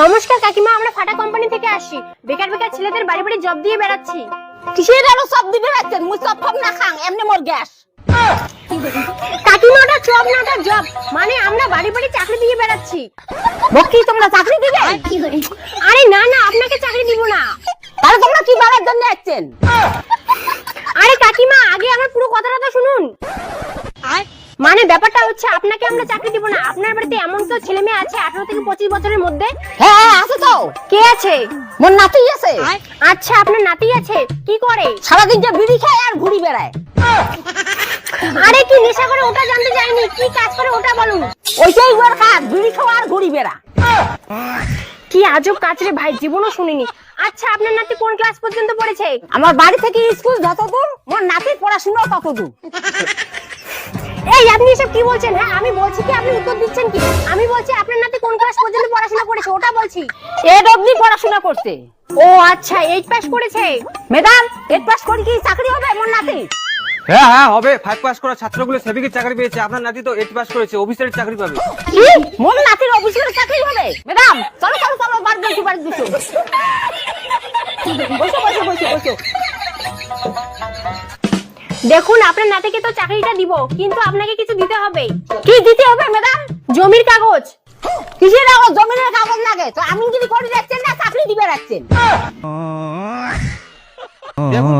নমস্কার কাকিমা, আমরা ফাটা কোম্পানি থেকে আসি। বেকার বেকার ছেলেদের বাড়ি বাড়ি জব দিয়ে বেড়াচ্ছি। কিসের আলো সব দিবে রাখছেন? মুই সব ফম না খাং, এমনি মোর গ্যাস। কাকিমা ওটা জব না, ওটা জব মানে আমরা বাড়ি বাড়ি চাকরি দিয়ে বেড়াচ্ছি। বকি তোমরা চাকরি দিবে? আরে না না, আপনাকে চাকরি দিব না। তাহলে তোমরা কি বাড়ার জন্য আসছেন? আরে কাকিমা আগে আমার পুরো কথাটা তো শুনুন। মানে ব্যাপারটা হচ্ছে আপনাকে আমরা চাকরি দিব না। আপনার বাড়িতে এমন তো ছেলে মেয়ে আছে 18 থেকে 25 বছরের মধ্যে? হ্যাঁ আছে তো। কে আছে? মোর নাতি আছে। আচ্ছা আপনার নাতি আছে, কি করে? সারাদিন যে বিড়ি খায় আর ঘুরি বেড়ায়। আরে কি নেশা করে ওটা জানতে চাইনি, কি কাজ করে ওটা বলুন। ওইটাই ওর কাজ, বিড়ি খাওয়া আর ঘুরি বেড়া। কি আজব কাজ রে ভাই, জীবনও শুনিনি। আচ্ছা আপনার নাতি কোন ক্লাস পর্যন্ত পড়েছে? আমার বাড়ি থেকে স্কুল যতদূর, মোর নাতির পড়াশোনা ততদূর। এই আপনি এসব কি বলছেন? হ্যাঁ আমি বলছি কি, আপনি উত্তর দিচ্ছেন কি? আমি বলছি আপনার নাতি কোন ক্লাস পর্যন্ত পড়াশোনা করেছে ওটা বলছি। 8 অবধি পড়াশোনা করছে। ও আচ্ছা 8 পাস করেছে। ম্যাডাম 8 পাস করে কি চাকরি হবে মোর নাতি? হ্যাঁ হ্যাঁ হবে। 5 পাস করা ছাত্রগুলো সেভিকের চাকরি পেয়েছে, আপনার নাতি তো 8 পাস করেছে, অফিসারের চাকরি পাবে। কি মোর নাতির অফিসের চাকরি হবে? ম্যাডাম চলো চলো চলো, বাড়ি বসো বাড়ি বসো। বসো বসো বসো বসো। দেখুন আপনার নাতিকে তো চাকরিটা দিব, কিন্তু আপনাকে কিছু দিতে হবে। কি দিতে হবে ম্যাডাম? জমির কাগজ। কিসের কাগজ? জমিনের কাগজ লাগে তো? আমি যদি করে রাখছেন না চাকরি দিবে রাখছেন? দেখুন